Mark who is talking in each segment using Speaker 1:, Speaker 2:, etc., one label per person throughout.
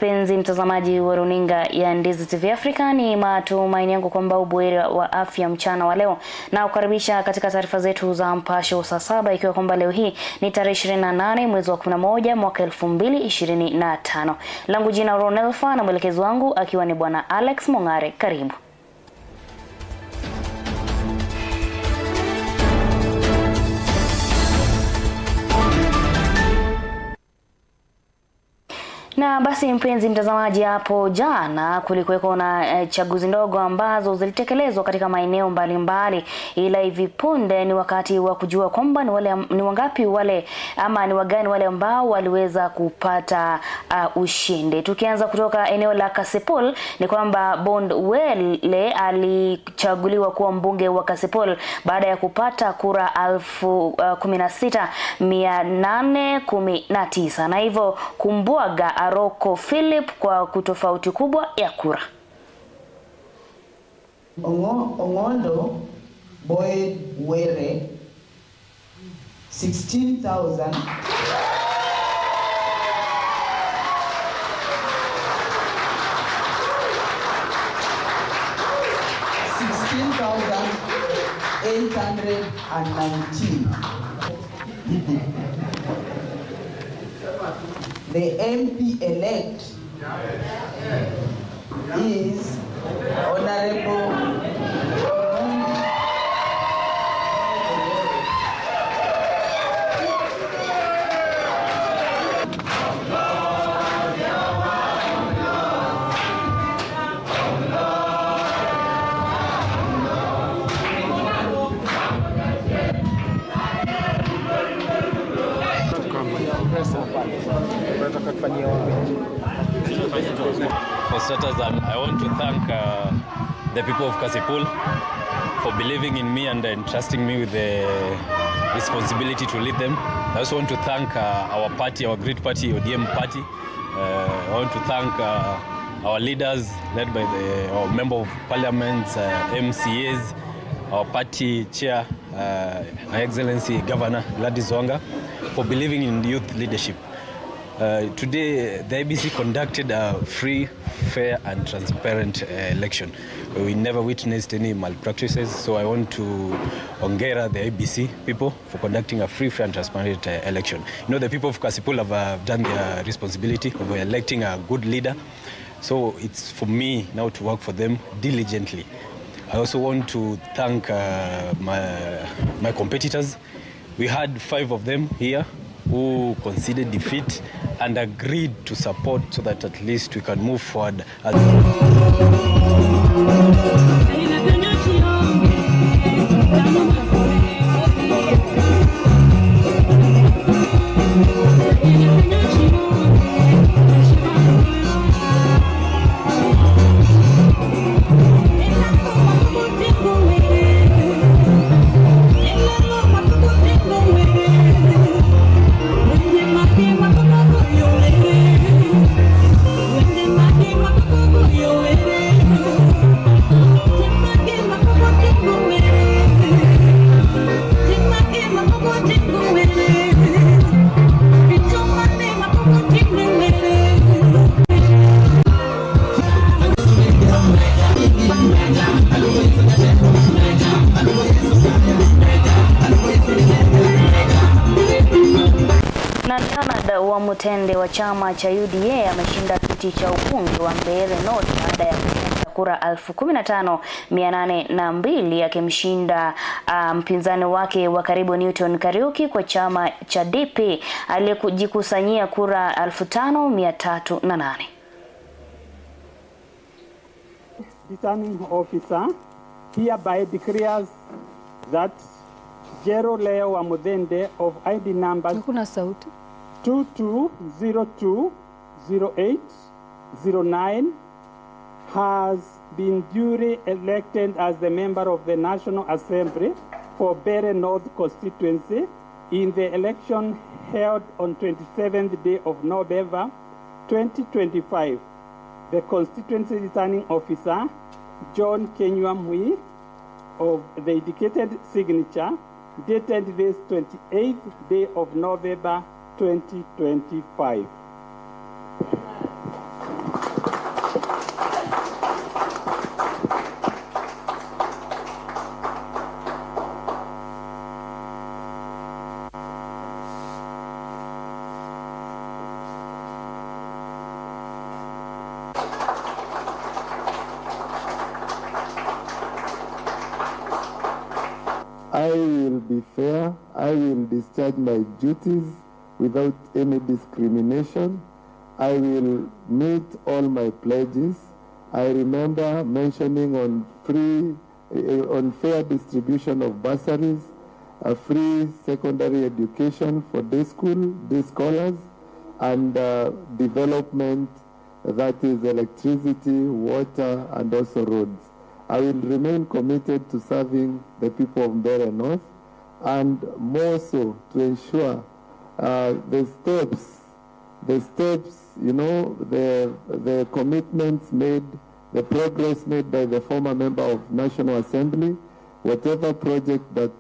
Speaker 1: mpenzi mtazamaji wa runinga ya Ndizi TV Africa, ni matumaini yangu kwamba ubuheri wa afya mchana wa leo, na ukaribisha katika taarifa zetu za mpasho saa 7, ikiwa kwamba leo hii ni tarehe 28 mwezi wa 11 mwaka 2025. Langu jina Ronelfa na mwelekezi wangu akiwa ni bwana Alex Mongare. Karibu. Na basi mpenzi mtazamaji, hapo jana kulikuweko na chaguzi ndogo ambazo zilitekelezwa katika maeneo mbalimbali, ila hivi punde ni wakati wa kujua kwamba ni wangapi wale ama ni wagani wale ambao waliweza kupata ushindi. Tukianza kutoka eneo la Kasipul, ni kwamba Bondwele alichaguliwa kuwa mbunge wa Kasipul baada ya kupata kura 16,819 na hivyo kumbwaga Aroko Philip kwa kutofauti kubwa ya kura.
Speaker 2: Ongondo Boyd Were 16,000 819. The MP-elect is Honorable
Speaker 3: For starters, I want to thank the people of Kasipul for believing in me and entrusting me with the responsibility to lead them. I also want to thank our party, our great party, ODM party. I want to thank our leaders led by our member of parliament, MCAs, our party chair, Her Excellency Governor Gladys Wanga, for believing in youth leadership. Today, the IEBC conducted a free, fair and transparent election. We never witnessed any malpractices, so I want to ongera the IEBC people for conducting a free, fair and transparent election. You know, the people of Kasipul have done their responsibility of electing a good leader, so it's for me now to work for them diligently. I also want to thank my competitors. We had 5 of them here who conceded defeat and agreed to support so that at least we can move forward.
Speaker 1: Wa Mutende wa chama cha UDA ameshinda kiti cha ubunge wa Mbeere North baada ya kupata kura 15,802 akimshinda mpinzani wake wa karibu Newton Kariuki kwa chama cha DP aliyejikusanyia kura 5,308.
Speaker 4: Returning officer hereby declares that Jero Leo wa Mutende of ID numbers 22020809 has been duly elected as the member of the National Assembly for Mbeere North constituency in the election held on 27th day of November 2025. The constituency returning officer, John Kenywa Mui, of the indicated signature, dated this 28th day of November 2025.
Speaker 5: be fair. I will discharge my duties without any discrimination. I will meet all my pledges. I remember mentioning on fair distribution of bursaries, a free secondary education for day scholars, and development, that is electricity, water, and also roads. I will remain committed to serving the people of Mbeere North, and more so to ensure the steps, you know, the commitments made, the progress made by the former member of National Assembly, whatever project that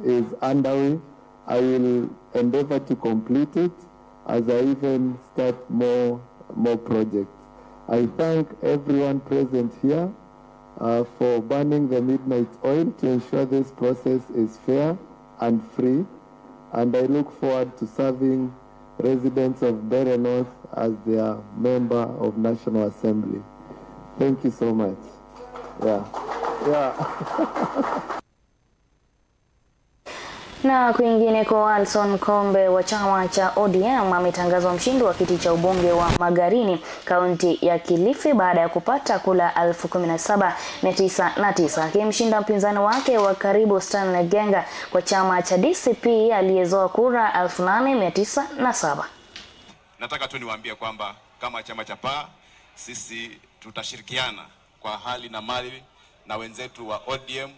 Speaker 5: is underway, I will endeavor to complete it as I even start more projects. I thank everyone present here for burning the midnight oil to ensure this process is fair and free, and I look forward to serving residents of Mbeere North as their member of National Assembly. Thank you so much.
Speaker 1: Na kwingineko, Alson Kombe wa chama cha ODM ametangazwa mshindi wa kiti cha ubunge wa Magarini, kaunti ya Kilifi, baada ya kupata kura 17,909, akimshinda mpinzani wake wa karibu Stanley Genga kwa chama cha DCP aliyezoa kura 8,907.
Speaker 6: Nataka tu niwaambie kwamba kama chama cha PA sisi tutashirikiana kwa hali na mali na wenzetu wa ODM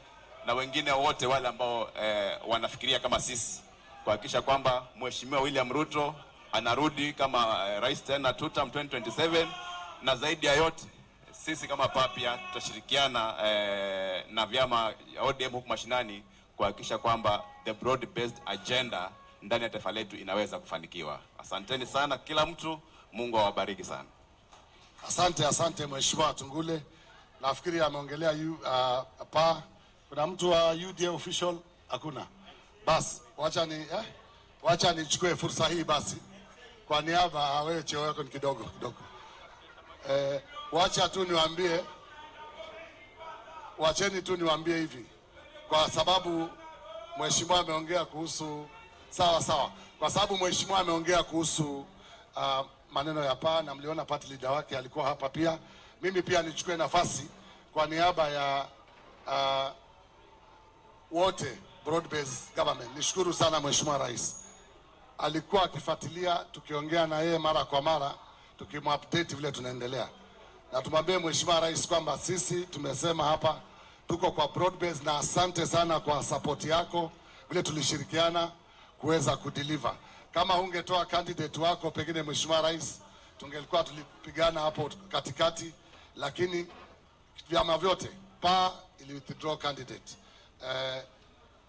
Speaker 6: na wengine wote wale ambao wanafikiria kama sisi, kuhakikisha kwamba Mheshimiwa William Ruto anarudi kama rais tena 2027, na zaidi ya yote sisi kama PA pia tutashirikiana na vyama ODM huku mashinani kuhakikisha kwamba the broad based agenda ndani ya taifa letu inaweza kufanikiwa. Asanteni sana kila mtu, Mungu awabariki sana.
Speaker 7: Asante Mheshimiwa Tungule. Nafikiri ameongelea PA. Kuna mtu wa UDA official? Hakuna. Basi wacha nichukue fursa hii basi kwa niaba, wewe cheo yako ni kidogo. Wacheni tu niwaambie hivi, kwa sababu Mheshimiwa ameongea kuhusu sawa, kwa sababu Mheshimiwa ameongea kuhusu maneno ya PA, na mliona party leader wake alikuwa hapa pia. Mimi pia nichukue nafasi kwa niaba ya wote broad based government. Nishukuru sana Mheshimiwa Rais. Alikuwa akifuatilia, tukiongea na yeye mara kwa mara, tukimupdate vile tunaendelea. Na tumwambie Mheshimiwa Rais kwamba sisi tumesema hapa tuko kwa broad based, na asante sana kwa support yako vile tulishirikiana kuweza kudeliver. Kama ungetoa candidate wako pengine Mheshimiwa Rais, tungelikuwa tulipigana hapo katikati, lakini vyama vyote PA ili withdraw candidate,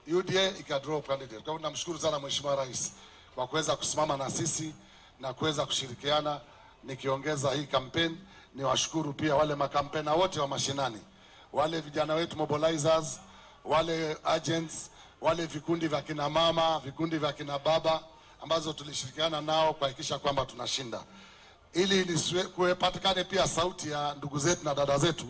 Speaker 7: UDA ikadraw candidate. Kwa hivyo namshukuru sana Mheshimiwa Rais kwa kuweza kusimama na sisi na kuweza kushirikiana. Nikiongeza hii campaign, ni washukuru pia wale makampena wote wa mashinani, wale vijana wetu mobilizers, wale agents, wale vikundi vya kina mama, vikundi vya kina baba ambazo tulishirikiana nao kuhakikisha kwamba tunashinda. Ili kuepatikane pia sauti ya ndugu zetu na dada zetu,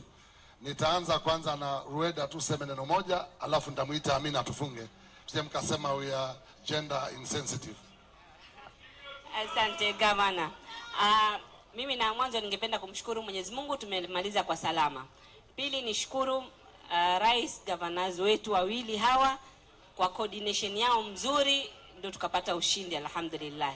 Speaker 7: nitaanza kwanza na Rueda tuseme neno moja, alafu nitamuita Amina tufunge. Sije mkasema we are gender insensitive.
Speaker 8: Asante Gavana. Mimi na mwanzo ningependa kumshukuru Mwenyezi Mungu tumemaliza kwa salama. Pili nishukuru Rais, governors wetu wawili hawa kwa coordination yao mzuri, ndio tukapata ushindi, alhamdulillah.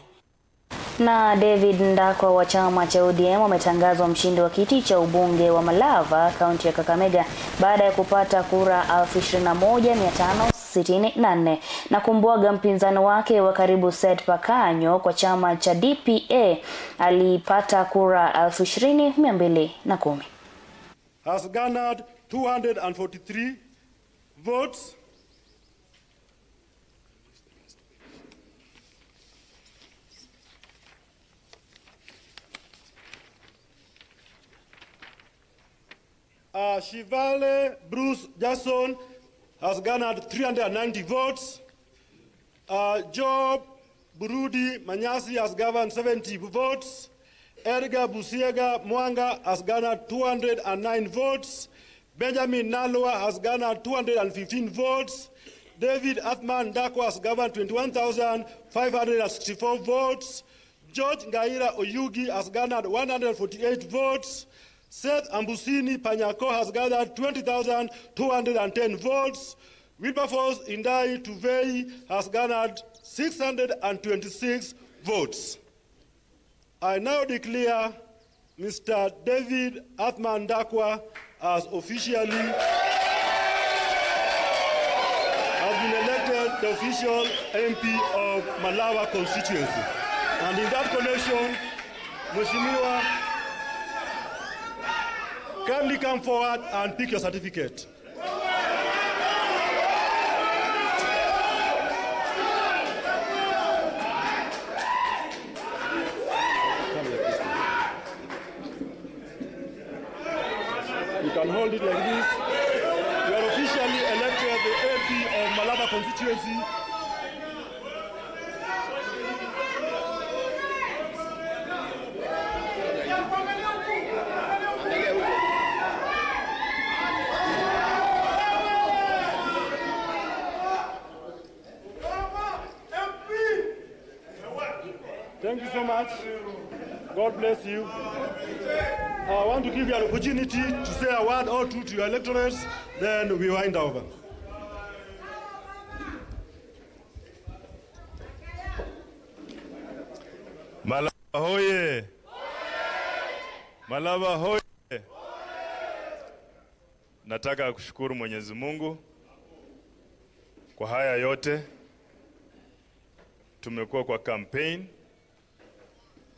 Speaker 1: Na David Ndakwa wa chama cha ODM ametangazwa mshindi wa kiti cha ubunge wa Malava, kaunti ya Kakamega, baada ya kupata kura 21,564 na kumbwaga mpinzani wake wa karibu Seth Pakanyo kwa chama cha DPA alipata kura 20,210.
Speaker 9: Has garnered 243 votes. Shivale Bruce Jason has garnered 390 votes. Job Burudi Manyasi has garnered 70 votes. Edgar Busiega Mwanga has garnered 209 votes. Benjamin Nalwa has garnered 215 votes. David Athman Ndakwa has gathered 21,564 votes. George Ngaira Oyugi has garnered 148 votes. Seth Ambusini Panyako has gathered 20,210 votes. Wilberforce Indai Tuvei has garnered 626 votes. I now declare Mr. David Athman Ndakwa as officially has been elected the official MP of Malava constituency. And in that connection, Mheshimiwa, kindly come forward and pick your certificate. You can hold it like this. You are officially elected the MP of Malava constituency. Thank you so much. God bless you. I want to give you an opportunity to say a word or two to your electorates, then we wind over.
Speaker 10: Malava hoye! Malava hoye! Nataka kushukuru Mwenyezi Mungu kwa haya yote. Tumekuwa kwa campaign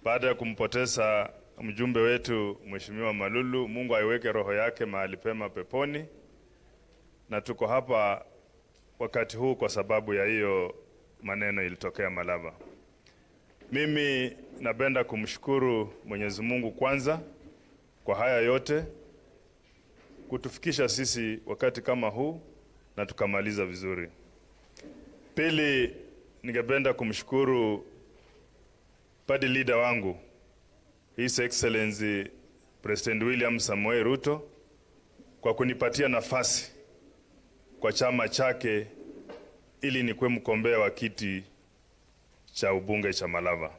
Speaker 10: baada ya kumpoteza mjumbe wetu Mheshimiwa Malulu. Mungu aiweke roho yake mahali pema peponi, na tuko hapa wakati huu kwa sababu ya hiyo maneno ilitokea Malava. Mimi napenda kumshukuru Mwenyezi Mungu kwanza kwa haya yote, kutufikisha sisi wakati kama huu na tukamaliza vizuri. Pili, ningependa kumshukuru party leader wangu, His Excellency President William Samoei Ruto, kwa kunipatia nafasi kwa chama chake ili nikuwe mgombea wa kiti cha ubunge cha Malava.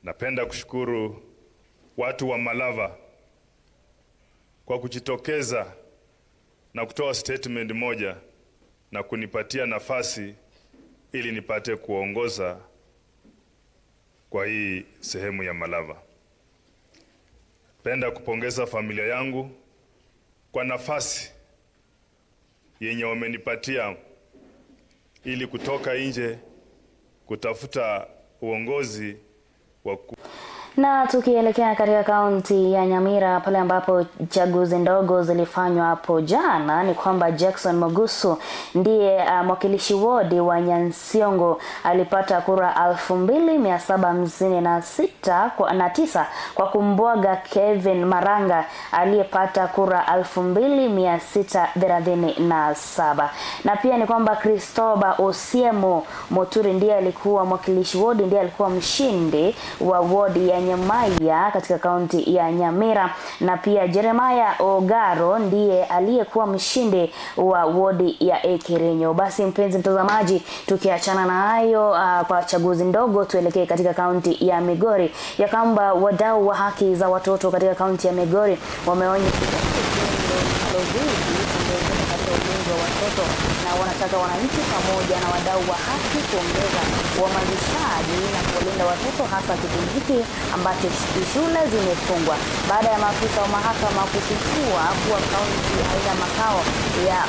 Speaker 10: Napenda kushukuru watu wa Malava kwa kujitokeza na kutoa statement moja na kunipatia nafasi ili nipate kuongoza kwa hii sehemu ya Malava. Penda kupongeza familia yangu kwa nafasi yenye wamenipatia ili kutoka nje kutafuta uongozi wa
Speaker 1: Na tukielekea katika kaunti ya Nyamira, pale ambapo chaguzi ndogo zilifanywa hapo jana, ni kwamba Jackson Mogusu ndiye mwakilishi wodi wa Nyansiongo, alipata kura 2759 kwa kumbwaga Kevin Maranga aliyepata kura 2637. Na pia ni kwamba Christoba Osiemo Moturi ndiye alikuwa mwakilishi wodi, ndiye alikuwa mshindi wa wodi ya Nyamaya katika kaunti ya Nyamira, na pia Jeremiah Ogaro ndiye aliyekuwa mshindi wa wodi ya Ekirenyo. Basi mpenzi mtazamaji, tukiachana na hayo kwa chaguzi ndogo, tuelekee katika kaunti ya Migori. Ya kwamba wadau wa haki za watoto katika kaunti ya Migori wameonya watoto na wanataka wananchi pamoja na wadau wa haki kuongeza uhamasishaji na kuwalinda watoto, hasa kipindi hiki ambacho shule zimefungwa baada ya maafisa wa mahakama kufichua kuwa kaunti haina makao ya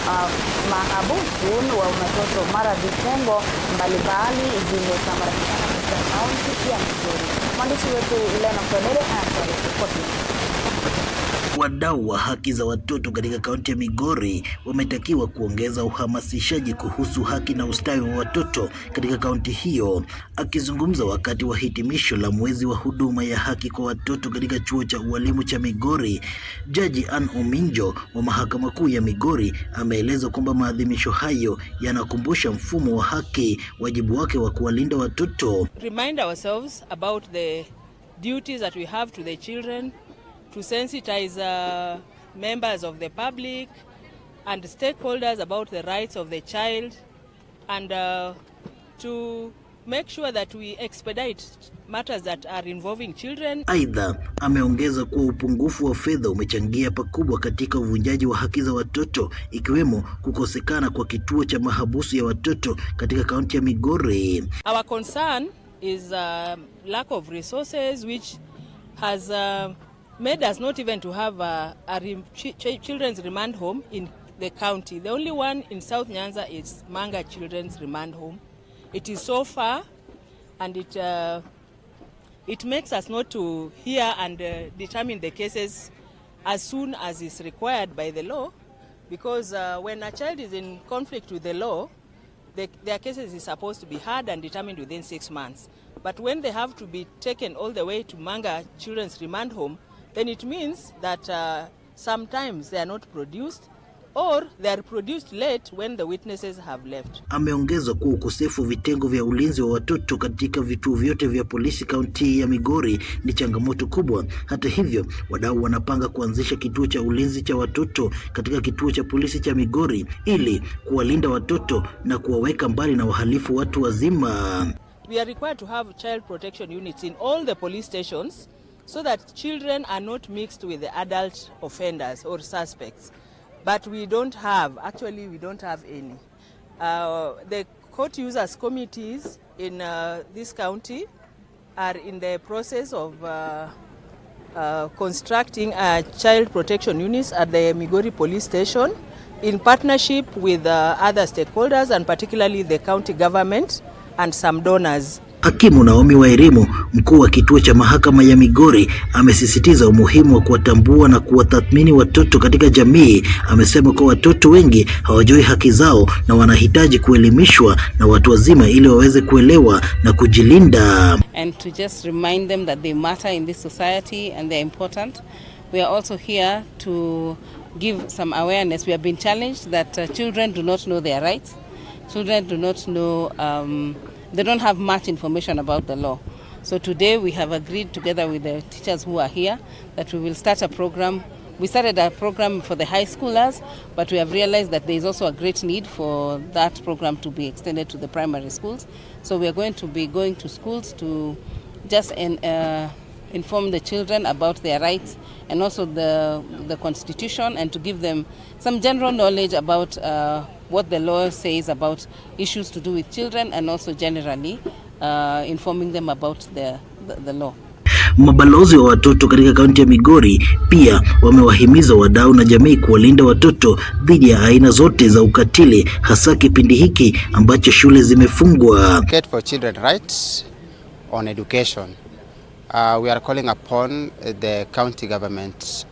Speaker 1: mahabusu wa watoto mara vitengo mbalimbali zimesambaratika katika kaunti ya Migori. Mwandishi wetu Lena Kodere anatuarifu kwa kina.
Speaker 11: Wadau wa haki za watoto katika kaunti ya Migori wametakiwa kuongeza uhamasishaji kuhusu haki na ustawi wa watoto katika kaunti hiyo. Akizungumza wakati wa hitimisho la mwezi wa huduma ya haki kwa watoto katika chuo cha ualimu cha Migori, Jaji Ann Ominjo wa Mahakama Kuu ya Migori ameeleza kwamba maadhimisho hayo yanakumbusha mfumo wa haki, wajibu wake wa kuwalinda watoto.
Speaker 12: Remind ourselves about the duties that we have to the children, to sensitize members of the public and stakeholders about the rights of the child, and to make sure that we expedite matters that are involving children.
Speaker 11: Aidha, ameongeza kuwa upungufu wa fedha umechangia pakubwa katika uvunjaji wa haki za watoto, ikiwemo kukosekana kwa kituo cha mahabusu ya watoto katika kaunti ya Migori.
Speaker 12: Our concern is lack of resources, which has made us not even to have a children's remand home in the county. The only one in South Nyanza is Manga Children's Remand Home. It is so far, and it makes us not to hear and determine the cases as soon as is required by the law, because when a child is in conflict with the law, their cases is supposed to be heard and determined within 6 months. But when they have to be taken all the way to Manga Children's Remand Home, then it means that sometimes they are not produced, or they are produced late when the witnesses have left.
Speaker 11: Ameongeza kuwa ukosefu vitengo vya ulinzi wa watoto katika vituo vyote vya polisi kaunti ya Migori ni changamoto kubwa. Hata hivyo, wadau wanapanga kuanzisha kituo cha ulinzi cha watoto katika kituo cha polisi cha Migori ili kuwalinda watoto na kuwaweka mbali na wahalifu watu wazima.
Speaker 12: We are required to have child protection units in all the police stations so that children are not mixed with the adult offenders or suspects. But we don't have any. The court users committees in this county are in the process of constructing child protection units at the Migori police station in partnership with other stakeholders, and particularly the county government and some donors.
Speaker 11: Hakimu Naomi Wairimu, mkuu wa kituo cha mahakama ya Migori, amesisitiza umuhimu wa kuwatambua na kuwatathmini watoto katika jamii. Amesema kwa watoto wengi hawajui haki zao na wanahitaji kuelimishwa na watu wazima ili waweze kuelewa na kujilinda.
Speaker 13: And to just remind them that they matter in this society and they're important. We are also here to give some awareness. We have been challenged that children do not know their rights. Children do not know they don't have much information about the law. So today we have agreed together with the teachers who are here that we will start a program. We started a program for the high schoolers, but we have realized that there is also a great need for that program to be extended to the primary schools. So we are going to be going to schools to just inform the children about their rights and also the Constitution, and to give them some general knowledge about what the law says about issues to do with children, and also generally informing them about the law.
Speaker 11: Mabalozi wa watoto katika kaunti ya Migori pia wamewahimiza wadau na jamii kuwalinda watoto dhidi ya aina zote za ukatili, hasa kipindi hiki ambacho shule zimefungwa.
Speaker 14: Advocate for children rights on education. We are calling upon the county government,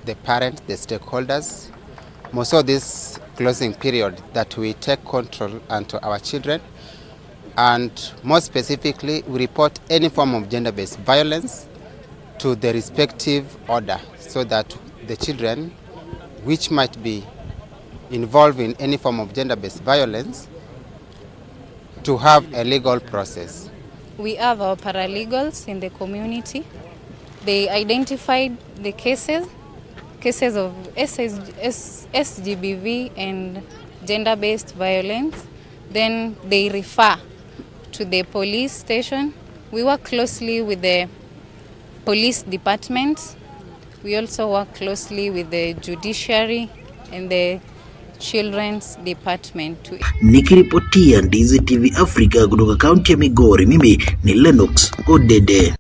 Speaker 14: the parents, the stakeholders, more so this closing period, that we take control onto our children, and more specifically we report any form of gender-based violence to the respective order, so that the children which might be involved in any form of gender-based violence to have a legal process.
Speaker 15: We have our paralegals in the community. They identified the cases of SGBV and gender-based violence. Then they refer to the police station. We work closely with the police department. We also work closely with the judiciary and the children's department.
Speaker 11: Nikiripotia Ndizi TV Africa kutoka kaunti ya Migori, mimi ni Lennox Odede.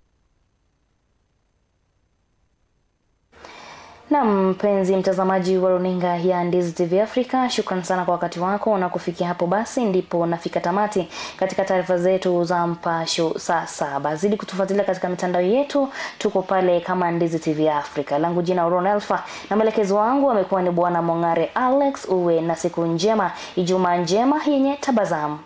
Speaker 1: Na mpenzi mtazamaji wa runinga ya Ndizi TV Africa, shukrani sana kwa wakati wako, na kufikia hapo basi ndipo nafika tamati katika taarifa zetu za mpasho sasa. Bazidi kutufuatilia katika mitandao yetu, tuko pale kama Ndizi TV Africa. Langu jina Ronald Alpha na mwelekezo wangu amekuwa ni Bwana Mongare Alex. Uwe na siku njema, Ijumaa njema yenye tabasamu.